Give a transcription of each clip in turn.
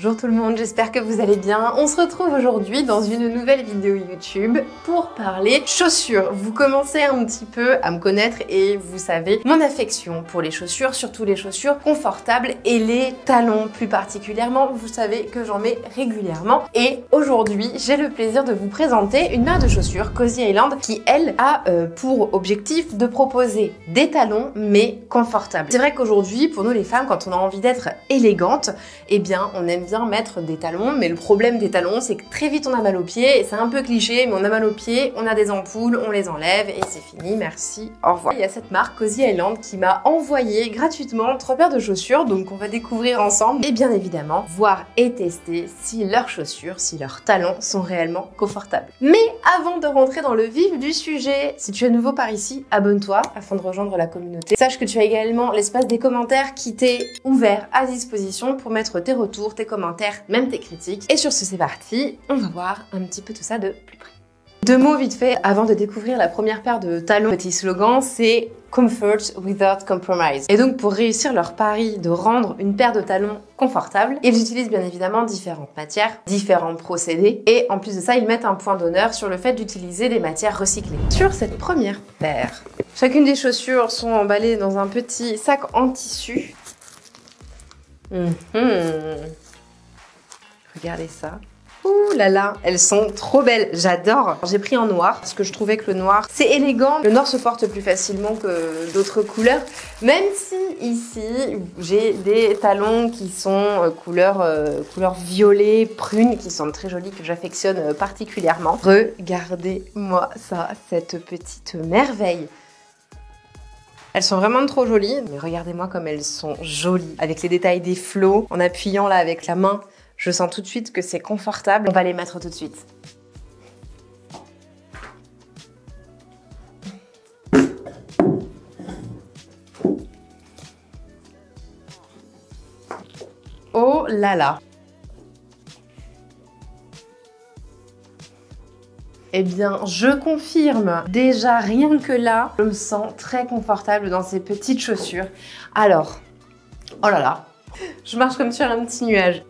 Bonjour tout le monde, j'espère que vous allez bien. On se retrouve aujourd'hui dans une nouvelle vidéo YouTube pour parler chaussures. Vous commencez un petit peu à me connaître et vous savez mon affection pour les chaussures, surtout les chaussures confortables et les talons plus particulièrement. Vous savez que j'en mets régulièrement et aujourd'hui j'ai le plaisir de vous présenter une marque de chaussures, Cozy Island, qui elle a pour objectif de proposer des talons mais confortables. C'est vrai qu'aujourd'hui pour nous les femmes, quand on a envie d'être élégante, eh bien on aime bien mettre des talons, mais le problème des talons c'est que très vite on a mal aux pieds et c'est un peu cliché, mais on a mal aux pieds, on a des ampoules, on les enlève et c'est fini, merci, au revoir. Il y a cette marque Cozy Island qui m'a envoyé gratuitement 3 paires de chaussures, donc on va découvrir ensemble et bien évidemment voir et tester si leurs chaussures, si leurs talons sont réellement confortables. Mais avant de rentrer dans le vif du sujet, si tu es nouveau par ici, abonne-toi afin de rejoindre la communauté. Sache que tu as également l'espace des commentaires qui t'est ouvert à disposition pour mettre tes retours, tes commentaires, même tes critiques. Et sur ce, c'est parti, on va voir un petit peu tout ça de plus près. 2 mots vite fait avant de découvrir la première paire de talons. Petit slogan, c'est Comfort without compromise. Et donc pour réussir leur pari de rendre une paire de talons confortable, ils utilisent bien évidemment différentes matières, différents procédés et en plus de ça, ils mettent un point d'honneur sur le fait d'utiliser des matières recyclées. Sur cette première paire, chacune des chaussures sont emballées dans un petit sac en tissu. Regardez ça. Ouh là là, elles sont trop belles, j'adore. J'ai pris en noir parce que je trouvais que le noir c'est élégant. Le noir se porte plus facilement que d'autres couleurs, même si ici j'ai des talons qui sont couleur violet, prune, qui sont très jolis, que j'affectionne particulièrement. Regardez-moi ça, cette petite merveille. Elles sont vraiment trop jolies, mais regardez-moi comme elles sont jolies. Avec les détails des flots, en appuyant là avec la main, je sens tout de suite que c'est confortable. On va les mettre tout de suite. Oh là là! Eh bien, je confirme, déjà rien que là, je me sens très confortable dans ces petites chaussures. Alors, oh là là, je marche comme sur un petit nuage.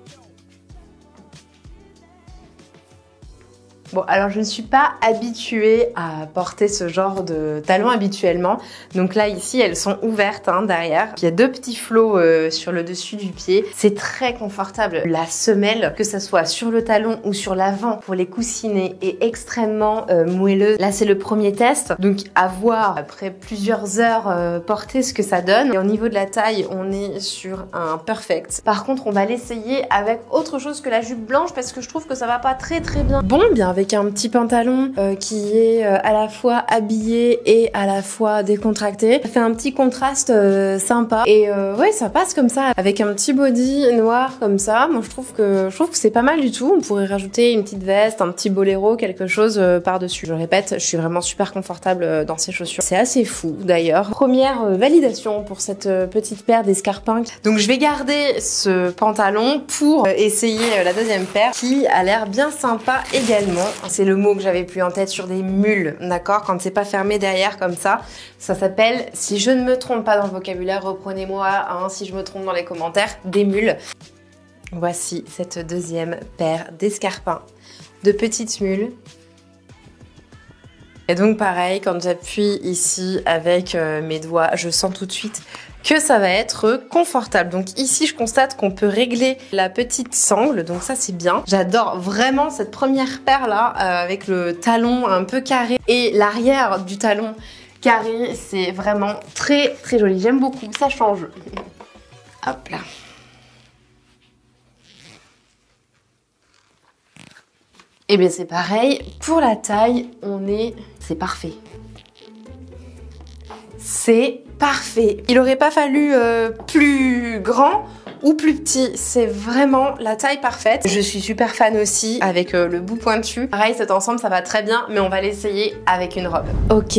Bon, alors je ne suis pas habituée à porter ce genre de talons habituellement. Donc là, ici, elles sont ouvertes derrière. Il y a 2 petits flots sur le dessus du pied. C'est très confortable. La semelle, que ça soit sur le talon ou sur l'avant pour les coussiner, est extrêmement moelleuse. Là, c'est le premier test. Donc à voir après plusieurs heures porter ce que ça donne. Et au niveau de la taille, on est sur un perfect. Par contre, on va l'essayer avec autre chose que la jupe blanche parce que je trouve que ça va pas très bien. Bon, bien avec un petit pantalon qui est à la fois habillé et à la fois décontracté. Ça fait un petit contraste sympa et ouais, ça passe comme ça avec un petit body noir comme ça. Moi je trouve que c'est pas mal du tout. On pourrait rajouter une petite veste, un petit boléro, quelque chose par-dessus. Je répète, je suis vraiment super confortable dans ces chaussures. C'est assez fou d'ailleurs. Première validation pour cette petite paire d'escarpins. Donc je vais garder ce pantalon pour essayer la deuxième paire qui a l'air bien sympa également. C'est le mot que j'avais plus en tête, sur des mules, d'accord? Quand c'est pas fermé derrière comme ça, ça s'appelle, si je ne me trompe pas dans le vocabulaire, reprenez-moi, si je me trompe dans les commentaires, des mules. Voici cette deuxième paire d'escarpins de petites mules. Et donc pareil, quand j'appuie ici avec mes doigts, je sens tout de suite que ça va être confortable. Donc ici, je constate qu'on peut régler la petite sangle, donc ça c'est bien. J'adore vraiment cette première paire là, avec le talon un peu carré et l'arrière du talon carré, c'est vraiment très joli. J'aime beaucoup, ça change. Hop là. Et bien c'est pareil, pour la taille, c'est parfait. C'est parfait. Il aurait pas fallu plus grand ou plus petit, c'est vraiment la taille parfaite. Je suis super fan aussi avec le bout pointu. Pareil, cet ensemble ça va très bien, mais on va l'essayer avec une robe. Ok,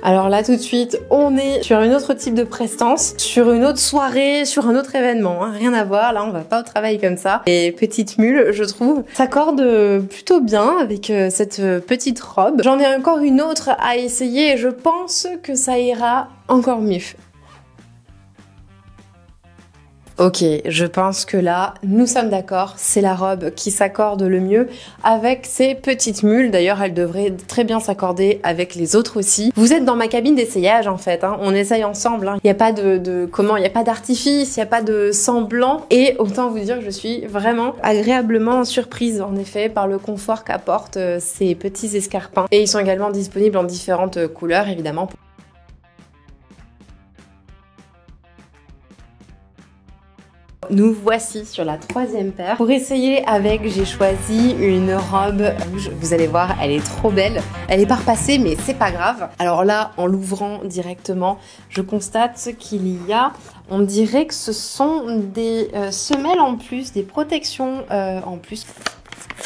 alors là tout de suite on est sur un autre type de prestance, sur une autre soirée, sur un autre événement, rien à voir, là on va pas au travail comme ça. Et petite mule, je trouve, s'accorde plutôt bien avec cette petite robe. J'en ai encore une autre à essayer et je pense que ça ira encore mieux. Ok, je pense que là, nous sommes d'accord, c'est la robe qui s'accorde le mieux avec ces petites mules. D'ailleurs, elle devrait très bien s'accorder avec les autres aussi. Vous êtes dans ma cabine d'essayage en fait, hein. On essaye ensemble. Il n'y a pas il n'y a pas d'artifice, il n'y a pas de semblant. Et autant vous dire que je suis vraiment agréablement surprise en effet par le confort qu'apportent ces petits escarpins. Et ils sont également disponibles en différentes couleurs évidemment. Nous voici sur la troisième paire. Pour essayer avec, j'ai choisi une robe rouge. Vous allez voir, elle est trop belle. Elle est pas repassée, mais c'est pas grave. Alors là, en l'ouvrant directement, je constate qu'il y a, on dirait que ce sont des semelles en plus, des protections en plus.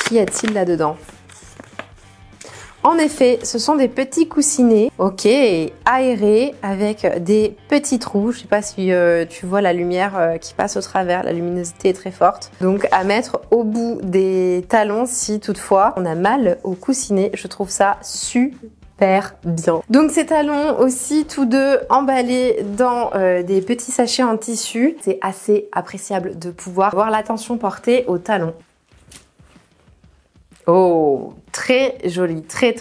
Qu'y a-t-il là-dedans ? En effet, ce sont des petits coussinets, ok, aérés avec des petits trous. Je sais pas si tu vois la lumière qui passe au travers, la luminosité est très forte. Donc à mettre au bout des talons si toutefois on a mal au coussinet. Je trouve ça super bien. Donc ces talons aussi tous deux emballés dans des petits sachets en tissu. C'est assez appréciable de pouvoir voir l'attention portée aux talons. Oh, très jolie, très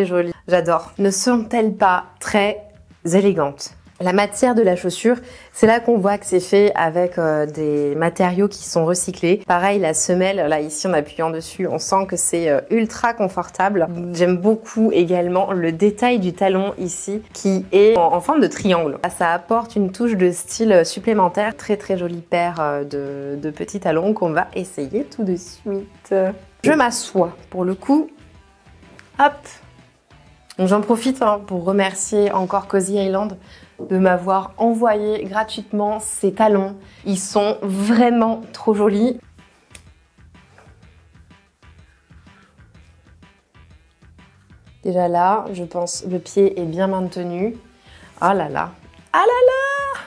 jolie. J'adore. Ne sont-elles pas très élégantes? La matière de la chaussure, c'est là qu'on voit que c'est fait avec des matériaux qui sont recyclés. Pareil, la semelle, là ici en appuyant dessus, on sent que c'est ultra confortable. J'aime beaucoup également le détail du talon ici qui est en forme de triangle. Ça apporte une touche de style supplémentaire. Très jolie paire de petits talons qu'on va essayer tout de suite. Je m'assois pour le coup. Hop. J'en profite pour remercier encore Cozy Island de m'avoir envoyé gratuitement ces talons. Ils sont vraiment trop jolis. Déjà là, je pense le pied est bien maintenu. Oh là là. Ah là là!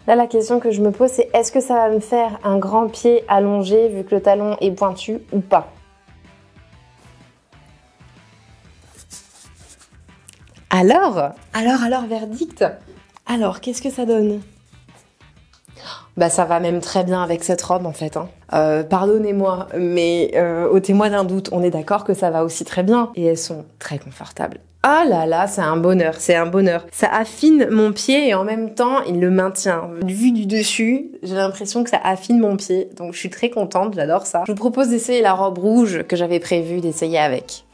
Là, la question que je me pose, c'est est-ce que ça va me faire un grand pied allongé vu que le talon est pointu ou pas? Alors, verdict. Alors, qu'est-ce que ça donne? Bah, ça va même très bien avec cette robe en fait. Pardonnez-moi, mais ôtez-moi d'un doute. On est d'accord que ça va aussi très bien. Et elles sont très confortables. Ah là là, c'est un bonheur, c'est un bonheur. Ça affine mon pied et en même temps, il le maintient. Vu du dessus, j'ai l'impression que ça affine mon pied. Donc je suis très contente, j'adore ça. Je vous propose d'essayer la robe rouge que j'avais prévu d'essayer avec.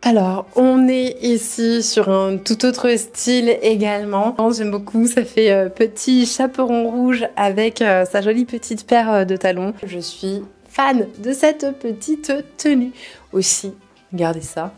Alors, on est ici sur un tout autre style également. J'aime beaucoup, ça fait petit chaperon rouge avec sa jolie petite paire de talons. Je suis fan de cette petite tenue aussi. Regardez ça.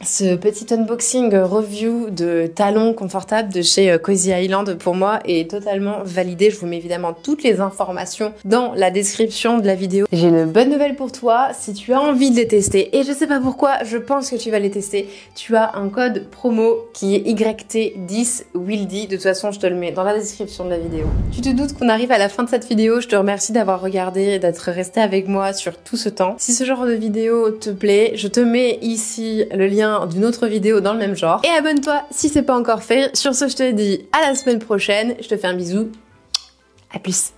Ce petit unboxing review de talons confortables de chez Cozy Island pour moi est totalement validé. Je vous mets évidemment toutes les informations dans la description de la vidéo. J'ai une bonne nouvelle pour toi. Si tu as envie de les tester, et je sais pas pourquoi, je pense que tu vas les tester, tu as un code promo qui est YT10WILDY. De toute façon, je te le mets dans la description de la vidéo. Tu te doutes qu'on arrive à la fin de cette vidéo. Je te remercie d'avoir regardé et d'être resté avec moi sur tout ce temps. Si ce genre de vidéo te plaît, je te mets ici le lien d'une autre vidéo dans le même genre. Et abonne-toi si c'est pas encore fait. Sur ce, je te dis à la semaine prochaine. Je te fais un bisou. À plus.